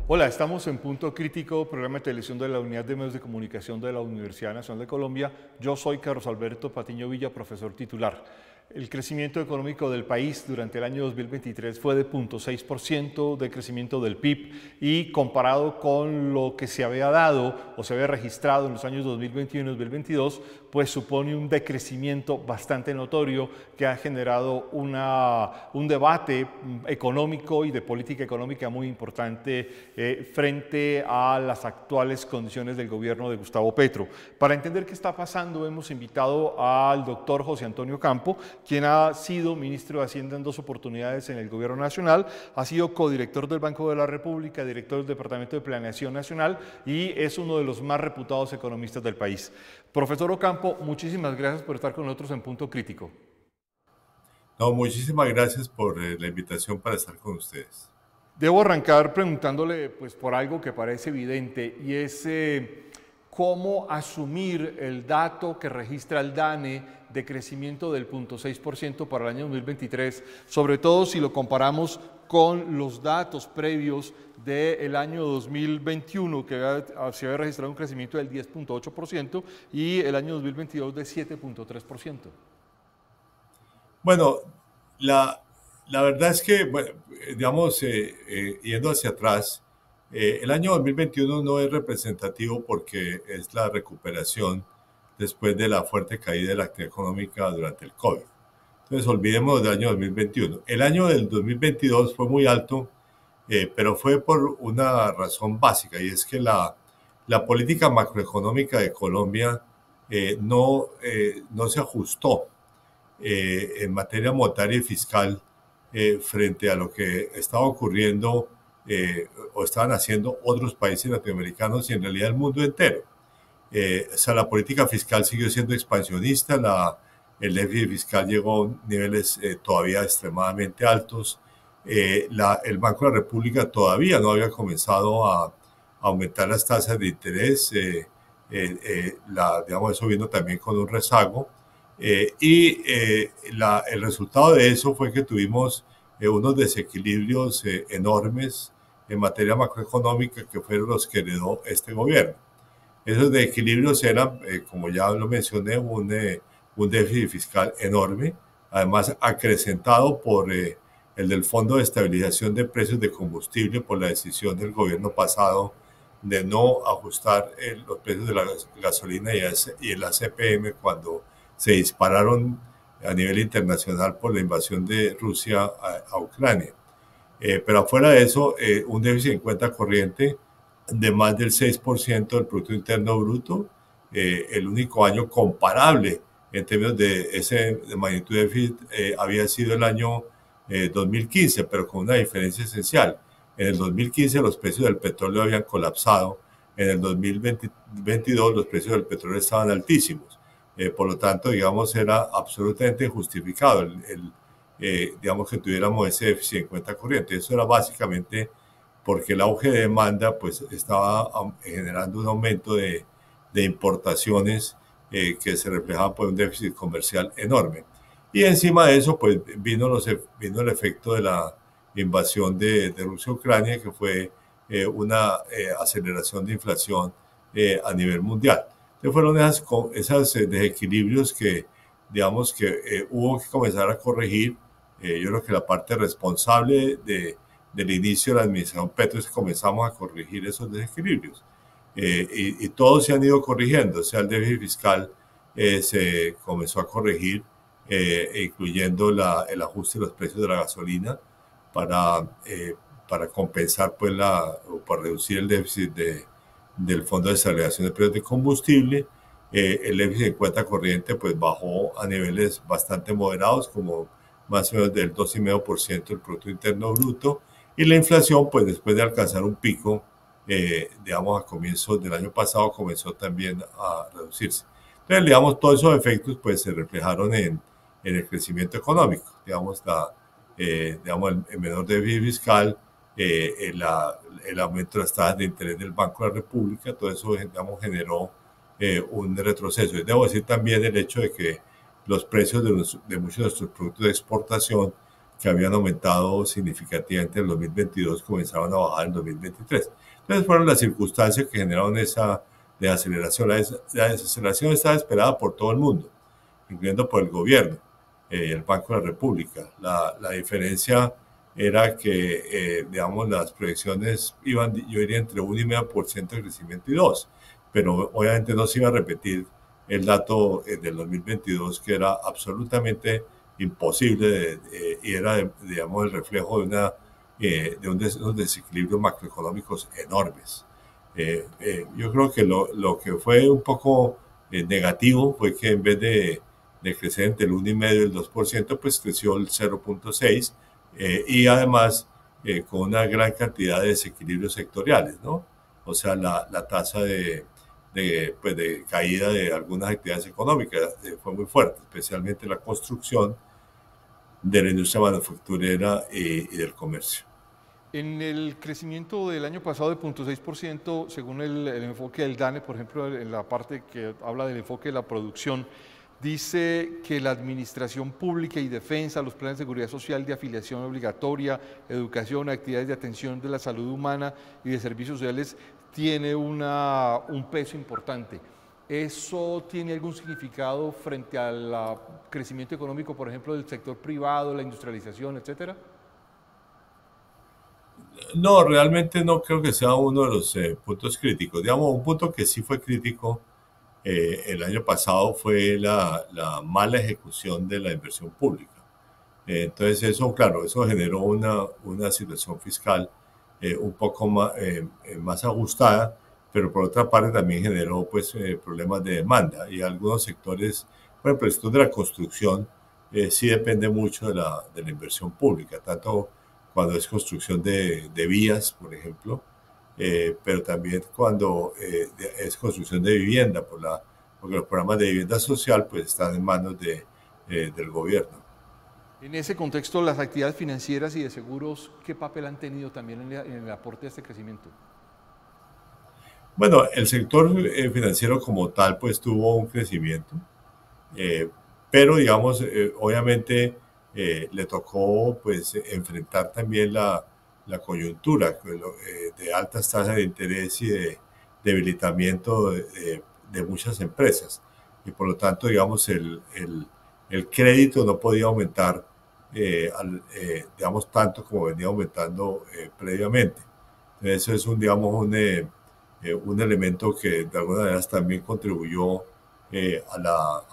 Hola, estamos en Punto Crítico, programa de televisión de la Unidad de Medios de Comunicación de la Universidad Nacional de Colombia. Yo soy Carlos Alberto Patiño Villa, profesor titular. El crecimiento económico del país durante el año 2023 fue de 0,6% de crecimiento del PIB y comparado con lo que se había dado o se había registrado en los años 2021 y 2022, pues supone un decrecimiento bastante notorio que ha generado un debate económico y de política económica muy importante frente a las actuales condiciones del gobierno de Gustavo Petro. Para entender qué está pasando, hemos invitado al doctor José Antonio Campo, quien ha sido ministro de Hacienda en 2 oportunidades en el gobierno nacional, ha sido codirector del Banco de la República, director del Departamento de Planeación Nacional y es uno de los más reputados economistas del país. Profesor Ocampo, muchísimas gracias por estar con nosotros en Punto Crítico. No, muchísimas gracias por la invitación para estar con ustedes. Debo arrancar preguntándole pues, por algo que parece evidente y es cómo asumir el dato que registra el DANE de crecimiento del 0,6% para el año 2023, sobre todo si lo comparamos con los datos previos del año 2021, que se había registrado un crecimiento del 10,8% y el año 2022 de 7,3%. Bueno, la verdad es que, bueno, digamos, yendo hacia atrás, el año 2021 no es representativo porque es la recuperación después de la fuerte caída de la actividad económica durante el COVID. Entonces, olvidemos del año 2021. El año del 2022 fue muy alto, pero fue por una razón básica, y es que la política macroeconómica de Colombia no se ajustó en materia monetaria y fiscal frente a lo que estaba ocurriendo o estaban haciendo otros países latinoamericanos y en realidad el mundo entero. O sea, la política fiscal siguió siendo expansionista, el déficit fiscal llegó a niveles todavía extremadamente altos, el Banco de la República todavía no había comenzado a aumentar las tasas de interés, digamos, eso vino también con un rezago. El resultado de eso fue que tuvimos unos desequilibrios enormes en materia macroeconómica que fueron los que heredó este gobierno. Esos desequilibrios eran, como ya lo mencioné, un déficit fiscal enorme, además acrecentado por el del Fondo de Estabilización de Precios de Combustible por la decisión del gobierno pasado de no ajustar los precios de la gasolina y el ACPM cuando se dispararon a nivel internacional por la invasión de Rusia a Ucrania. Pero afuera de eso, un déficit en cuenta corriente de más del 6% del Producto Interno Bruto, el único año comparable en términos de magnitud de déficit había sido el año 2015, pero con una diferencia esencial. En el 2015 los precios del petróleo habían colapsado, en el 2022 los precios del petróleo estaban altísimos. Por lo tanto, digamos, era absolutamente justificado digamos, que tuviéramos ese déficit en cuenta corriente. Eso era básicamente porque el auge de demanda pues, estaba generando un aumento de importaciones que se reflejaban por un déficit comercial enorme. Y encima de eso, pues vino el efecto de la invasión de Rusia a Ucrania, que fue una aceleración de inflación a nivel mundial. Entonces fueron esos desequilibrios que, digamos, que hubo que comenzar a corregir. Yo creo que la parte responsable del inicio de la administración Petro es que comenzamos a corregir esos desequilibrios. Y todos se han ido corrigiendo. O sea, el déficit fiscal se comenzó a corregir, incluyendo el ajuste de los precios de la gasolina para compensar, pues, o para reducir el déficit del Fondo de Estabilización de Precios de Combustible. El déficit en cuenta corriente pues bajó a niveles bastante moderados, como más o menos del 2,5% del Producto Interno Bruto, y la inflación, pues después de alcanzar un pico, digamos, a comienzos del año pasado, comenzó también a reducirse. Entonces, digamos, todos esos efectos pues se reflejaron en el crecimiento económico, digamos, el menor déficit fiscal, el aumento de las tasas de interés del Banco de la República, todo eso, digamos, generó un retroceso. Y debo decir también el hecho de que los precios de muchos de nuestros productos de exportación que habían aumentado significativamente en el 2022 comenzaron a bajar en el 2023. Entonces fueron las circunstancias que generaron esa desaceleración. La desaceleración estaba esperada por todo el mundo, incluyendo por el gobierno, el Banco de la República. La diferencia era que, digamos, las proyecciones iban, yo diría, entre 1,5% de crecimiento y 2%, pero obviamente no se iba a repetir el dato del 2022, que era absolutamente imposible y era, digamos, el reflejo de unos desequilibrios macroeconómicos enormes. Yo creo que lo que fue un poco negativo fue que en vez de crecer entre el 1,5% y el 2%, pues creció el 0,6%, y además con una gran cantidad de desequilibrios sectoriales, ¿no? O sea, la tasa pues de caída de algunas actividades económicas fue muy fuerte, especialmente la construcción, de la industria manufacturera y del comercio. En el crecimiento del año pasado de 0,6%, según el enfoque del DANE, por ejemplo, en la parte que habla del enfoque de la producción, dice que la administración pública y defensa, los planes de seguridad social de afiliación obligatoria, educación, actividades de atención de la salud humana y de servicios sociales tiene un peso importante. ¿Eso tiene algún significado frente al crecimiento económico, por ejemplo, del sector privado, la industrialización, etcétera? No, realmente no creo que sea uno de los puntos críticos. Digamos, un punto que sí fue crítico el año pasado fue la mala ejecución de la inversión pública. Entonces eso, claro, eso generó una situación fiscal un poco más ajustada, pero por otra parte también generó pues problemas de demanda y algunos sectores, por ejemplo, el sector de la construcción sí depende mucho de la inversión pública, tanto cuando es construcción de vías, por ejemplo, pero también cuando es construcción de vivienda, porque los programas de vivienda social pues están en manos del gobierno. En ese contexto, las actividades financieras y de seguros, ¿qué papel han tenido también en el aporte a este crecimiento? Bueno, el sector financiero como tal pues tuvo un crecimiento, eh, pero digamos, obviamente le tocó pues enfrentar también la coyuntura de altas tasas de interés y de debilitamiento de muchas empresas. Y por lo tanto, digamos, el crédito no podía aumentar, digamos, tanto como venía aumentando previamente. Eso es digamos, un elemento que de alguna manera también contribuyó a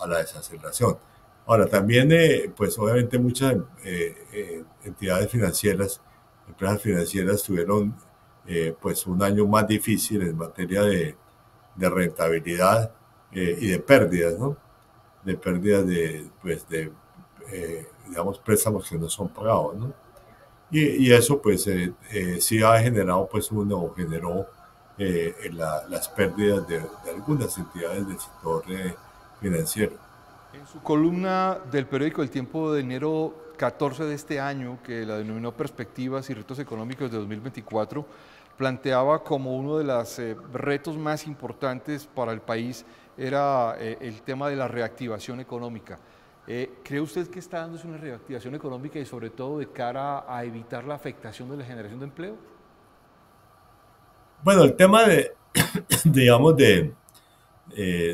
la desaceleración. Ahora, también, pues obviamente muchas entidades financieras, empresas financieras tuvieron pues un año más difícil en materia de rentabilidad y de pérdidas, ¿no? De pérdidas pues digamos, préstamos que no son pagados, ¿no? Y eso pues sí ha generado pues generó las pérdidas de algunas entidades del sector financiero. En su columna del periódico El Tiempo de enero 14 de este año, que la denominó Perspectivas y Retos Económicos de 2024, planteaba como uno de los retos más importantes para el país era el tema de la reactivación económica. ¿Cree usted que está dándose una reactivación económica y sobre todo de cara a evitar la afectación de la generación de empleo? Bueno, el tema digamos, de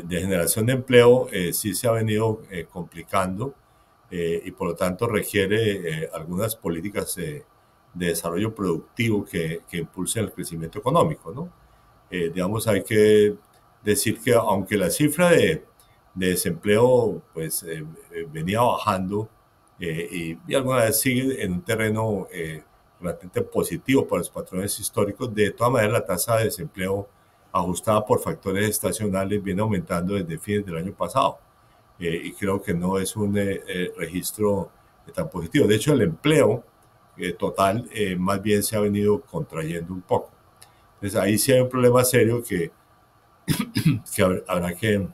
generación de empleo sí se ha venido complicando y por lo tanto requiere algunas políticas de desarrollo productivo que impulsen el crecimiento económico, ¿no? Digamos, hay que decir que aunque la cifra de desempleo pues venía bajando y alguna vez sigue en un terreno relativamente positivo para los patrones históricos, de todas maneras la tasa de desempleo ajustada por factores estacionales viene aumentando desde fines del año pasado y creo que no es un registro tan positivo. De hecho, el empleo total más bien se ha venido contrayendo un poco. Entonces ahí sí hay un problema serio que habrá que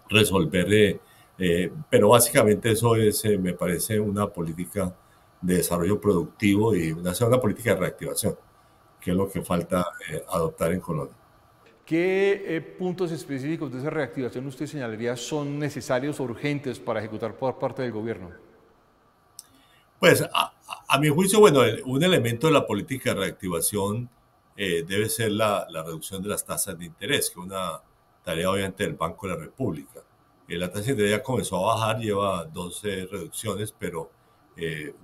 resolver, pero básicamente eso es, me parece, una política de desarrollo productivo y una política de reactivación, que es lo que falta adoptar en Colombia. ¿Qué puntos específicos de esa reactivación usted señalaría son necesarios o urgentes para ejecutar por parte del gobierno? Pues a mi juicio, bueno, un elemento de la política de reactivación debe ser la reducción de las tasas de interés, que es una tarea obviamente del Banco de la República. La tasa de interés ya comenzó a bajar, lleva 12 reducciones, pero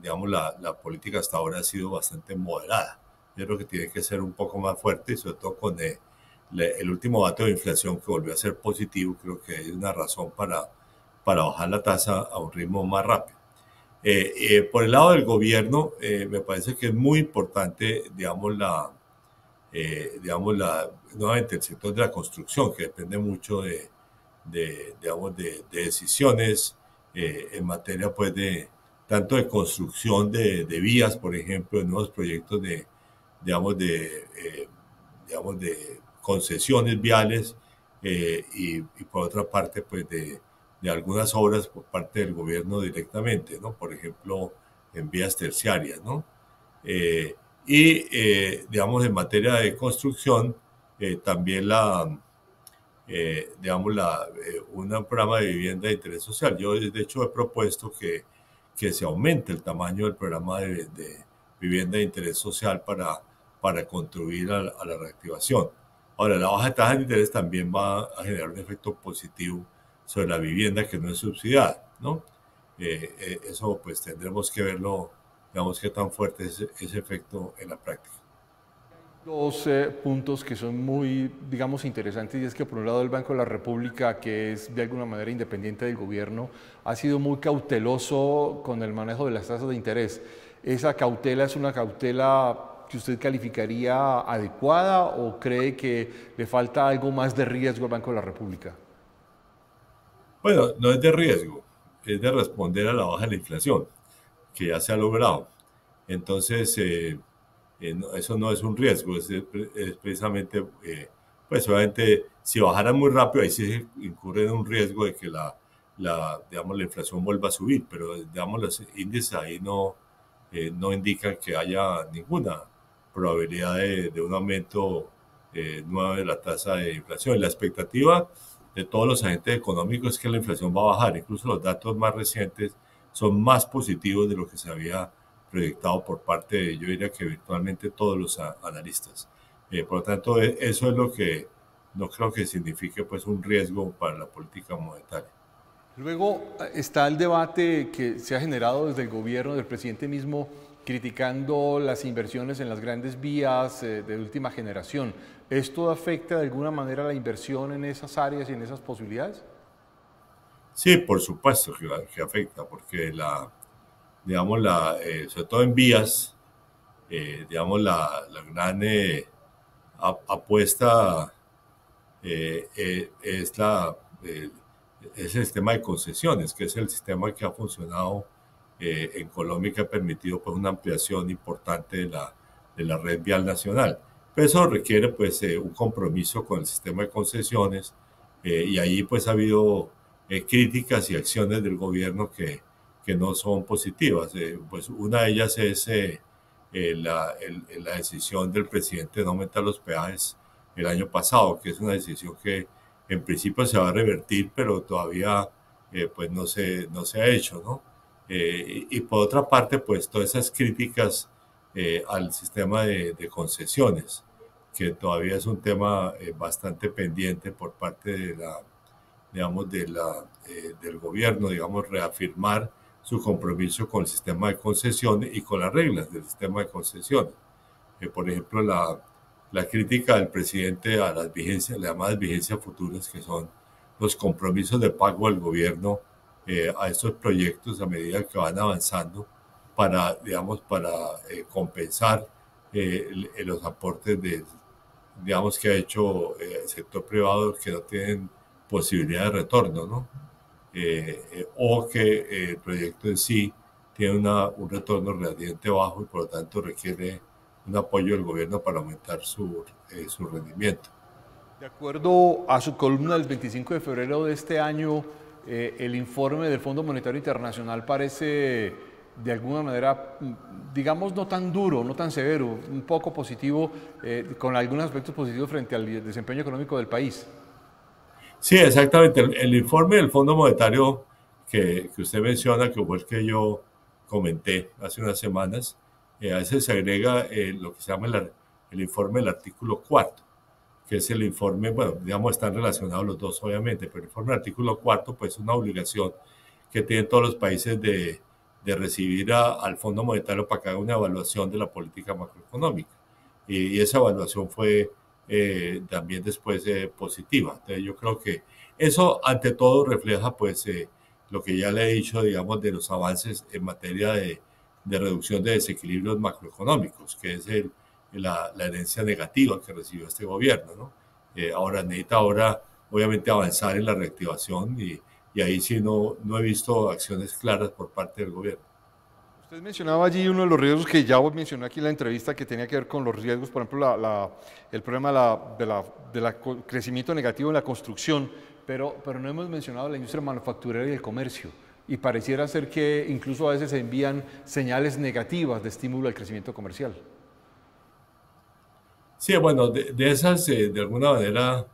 digamos la política hasta ahora ha sido bastante moderada. Yo creo que tiene que ser un poco más fuerte, y sobre todo con el último dato de inflación que volvió a ser positivo, creo que es una razón para bajar la tasa a un ritmo más rápido. Por el lado del gobierno, me parece que es muy importante, nuevamente el sector de la construcción, que depende mucho de decisiones en materia pues tanto de construcción de vías, por ejemplo, de nuevos proyectos digamos, de, eh, de concesiones viales y por otra parte pues de algunas obras por parte del gobierno directamente, ¿no? Por ejemplo, en vías terciarias, ¿no? Digamos, en materia de construcción, también un programa de vivienda de interés social. Yo, de hecho, he propuesto que se aumente el tamaño del programa de vivienda de interés social para contribuir a la reactivación. Ahora, la baja tasa de interés también va a generar un efecto positivo sobre la vivienda que no es subsidiada, ¿no? Eso pues tendremos que verlo, digamos, qué tan fuerte es ese efecto en la práctica. Dos puntos que son muy, digamos, interesantes, y es que por un lado el Banco de la República, que es de alguna manera independiente del gobierno, ha sido muy cauteloso con el manejo de las tasas de interés. ¿Esa cautela es una cautela que usted calificaría adecuada o cree que le falta algo más de riesgo al Banco de la República? Bueno, no es de riesgo, es de responder a la baja de la inflación, que ya se ha logrado. Entonces, eso no es un riesgo, es precisamente, pues obviamente, si bajaran muy rápido, ahí sí incurre en un riesgo de que digamos, la inflación vuelva a subir, pero digamos, los índices ahí no indican que haya ninguna probabilidad de un aumento nuevo de la tasa de inflación. La expectativa de todos los agentes económicos es que la inflación va a bajar. Incluso los datos más recientes son más positivos de lo que se había proyectado por parte de, yo diría que virtualmente todos los analistas. Por lo tanto, eso es lo que no creo que signifique pues un riesgo para la política monetaria. Luego está el debate que se ha generado desde el gobierno del presidente mismo criticando las inversiones en las grandes vías de última generación. ¿Esto afecta de alguna manera la inversión en esas áreas y en esas posibilidades? Sí, por supuesto que afecta, porque sobre todo en vías, digamos, la gran apuesta es el sistema de concesiones, que es el sistema que ha funcionado en Colombia y que ha permitido pues, una ampliación importante de la red vial nacional. Pero eso requiere pues, un compromiso con el sistema de concesiones y ahí pues, ha habido críticas y acciones del gobierno que no son positivas. Pues una de ellas es la decisión del presidente de no aumentar los peajes el año pasado, que es una decisión que en principio se va a revertir, pero todavía pues no se ha hecho, ¿no? Y por otra parte, pues todas esas críticas al sistema de concesiones, que todavía es un tema bastante pendiente por parte del gobierno, digamos, reafirmar su compromiso con el sistema de concesiones y con las reglas del sistema de concesiones. Por ejemplo, la crítica del presidente a las llamadas vigencias futuras, que son los compromisos de pago del gobierno a estos proyectos a medida que van avanzando para compensar los aportes digamos, que ha hecho el sector privado que no tienen posibilidad de retorno, ¿no? O que el proyecto en sí tiene un retorno relativamente bajo y por lo tanto requiere un apoyo del gobierno para aumentar su rendimiento. De acuerdo a su columna del 25 de febrero de este año, el informe del Fondo Monetario Internacional parece de alguna manera, digamos, no tan duro, no tan severo, un poco positivo, con algunos aspectos positivos frente al desempeño económico del país. Sí, exactamente. El informe del Fondo Monetario que usted menciona, que fue el que yo comenté hace unas semanas, a veces se agrega lo que se llama el informe del artículo cuarto, que es el informe, bueno, digamos, están relacionados los dos obviamente, pero el informe del artículo cuarto pues es una obligación que tienen todos los países de recibir al Fondo Monetario para que haga una evaluación de la política macroeconómica. Y esa evaluación fue también después positiva. Entonces yo creo que eso ante todo refleja pues lo que ya le he dicho, digamos, de los avances en materia de reducción de desequilibrios macroeconómicos, que es la herencia negativa que recibió este gobierno, ¿no? Ahora necesita obviamente avanzar en la reactivación y ahí sí no he visto acciones claras por parte del gobierno. Usted mencionaba allí uno de los riesgos que ya mencioné aquí en la entrevista, que tenía que ver con los riesgos, por ejemplo, el problema del crecimiento negativo en la construcción, pero no hemos mencionado la industria manufacturera y el comercio. Y pareciera ser que incluso a veces se envían señales negativas de estímulo al crecimiento comercial. Sí, bueno, de esas, de alguna manera,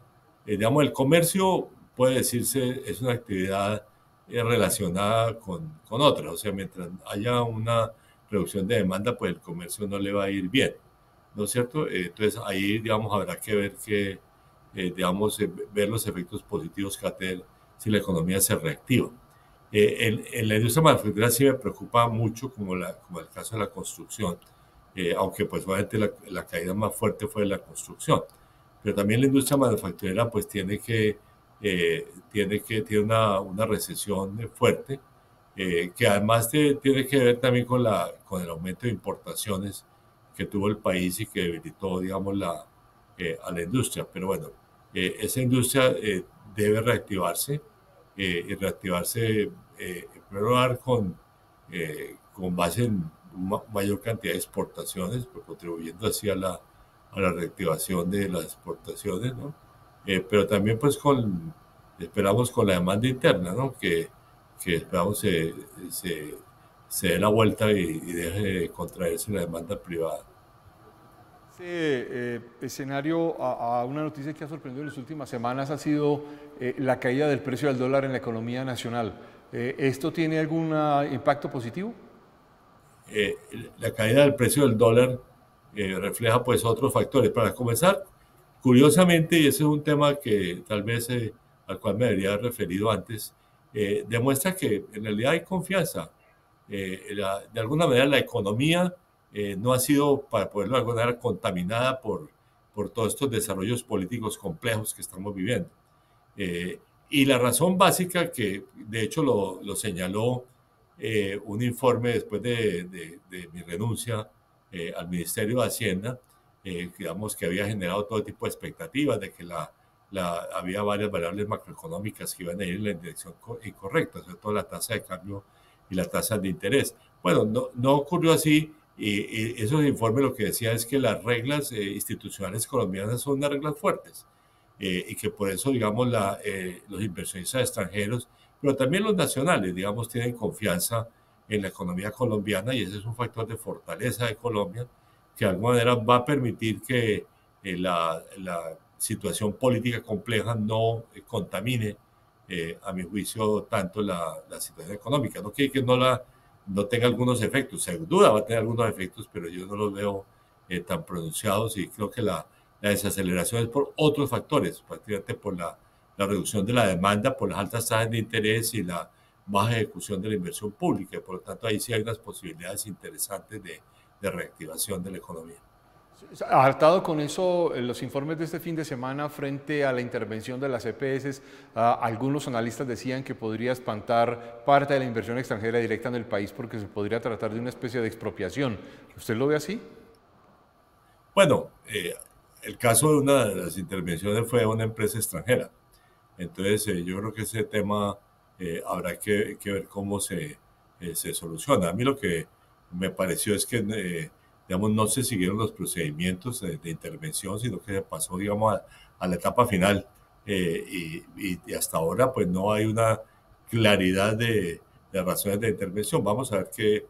digamos, el comercio puede decirse es una actividad relacionada con otra. O sea, mientras haya una reducción de demanda, pues el comercio no le va a ir bien, ¿no es cierto? Entonces ahí, digamos, habrá que ver digamos, ver los efectos positivos que va a tener si la economía se reactiva. En la industria manufacturera sí me preocupa mucho, como el caso de la construcción, aunque pues obviamente la caída más fuerte fue de la construcción. Pero también la industria manufacturera pues tiene una recesión fuerte, que además tiene que ver también con el aumento de importaciones que tuvo el país y que debilitó, digamos, a la industria. Pero bueno, esa industria debe reactivarse y reactivarse en primer lugar con base en mayor cantidad de exportaciones, pues, contribuyendo así a la reactivación de las exportaciones, ¿no? Pero también pues esperamos con la demanda interna, ¿no? Que esperamos se dé la vuelta y deje de contraerse la demanda privada. Ese escenario a una noticia que ha sorprendido en las últimas semanas ha sido la caída del precio del dólar en la economía nacional. ¿Esto tiene algún impacto positivo? Eh, la caída del precio del dólar refleja pues otros factores. Para comenzar, curiosamente, y ese es un tema que tal vez al cual me debería haber referido antes, demuestra que en realidad hay confianza. De alguna manera la economía no ha sido, para poderlo de alguna manera, contaminada por todos estos desarrollos políticos complejos que estamos viviendo. Y la razón básica, que de hecho lo señaló un informe después de mi renuncia al Ministerio de Hacienda, digamos que había generado todo tipo de expectativas de que había varias variables macroeconómicas que iban a ir en la dirección incorrecta, sobre todo la tasa de cambio y la tasa de interés. Bueno, no ocurrió así y esos informes lo que decía es que las reglas institucionales colombianas son unas reglas fuertes y que por eso, digamos, los inversionistas extranjeros, pero también los nacionales, digamos, tienen confianza en la economía colombiana y ese es un factor de fortaleza de Colombia que de alguna manera va a permitir que la situación política compleja no contamine, a mi juicio, tanto la situación económica. No quiere que no tenga algunos efectos, sin duda va a tener algunos efectos, pero yo no los veo tan pronunciados y creo que la desaceleración es por otros factores, prácticamente por la reducción de la demanda, por las altas tasas de interés y la baja ejecución de la inversión pública. Por lo tanto, ahí sí hay unas posibilidades interesantes de reactivación de la economía. Hartado con eso, los informes de este fin de semana frente a la intervención de las EPS, algunos analistas decían que podría espantar parte de la inversión extranjera directa en el país porque se podría tratar de una especie de expropiación. ¿Usted lo ve así? Bueno, el caso de una de las intervenciones fue una empresa extranjera. Entonces, yo creo que ese tema habrá que ver cómo se soluciona. A mí lo que me pareció es que, digamos, no se siguieron los procedimientos de intervención, sino que se pasó, digamos, a la etapa final. Y hasta ahora, pues, no hay una claridad de razones de intervención. Vamos a ver qué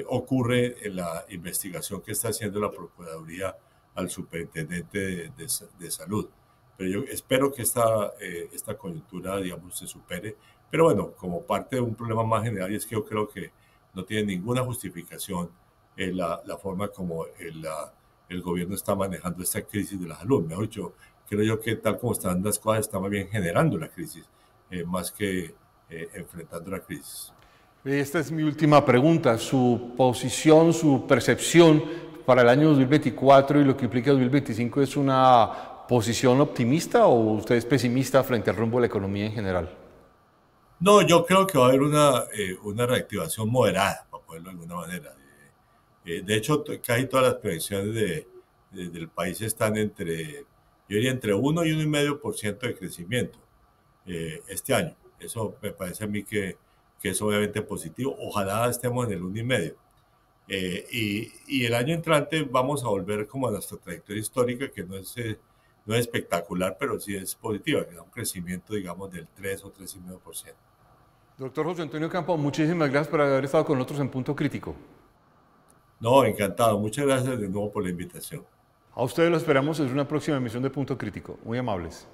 ocurre en la investigación que está haciendo la Procuraduría al superintendente de salud. Pero yo espero que esta coyuntura, digamos, se supere. Pero bueno, como parte de un problema más general, y es que yo creo que no tiene ninguna justificación la forma como el gobierno está manejando esta crisis de la salud. Mejor dicho, creo yo que tal como están las cosas, está más bien generando la crisis, más que enfrentando la crisis. Esta es mi última pregunta. ¿Su posición, su percepción para el año 2024 y lo que implica 2025 es una posición optimista o usted es pesimista frente al rumbo de la economía en general? No, yo creo que va a haber una reactivación moderada, para ponerlo de alguna manera. De hecho, casi todas las proyecciones del país están yo diría entre 1 y 1,5% de crecimiento este año. Eso me parece a mí que es obviamente positivo. Ojalá estemos en el 1,5%. Y el año entrante vamos a volver como a nuestra trayectoria histórica, que no es espectacular, pero sí es positiva, que da un crecimiento, digamos, del 3 o 3,5%. Doctor José Antonio Campo, muchísimas gracias por haber estado con nosotros en Punto Crítico. No, encantado. Muchas gracias de nuevo por la invitación. A ustedes lo esperamos en una próxima emisión de Punto Crítico. Muy amables.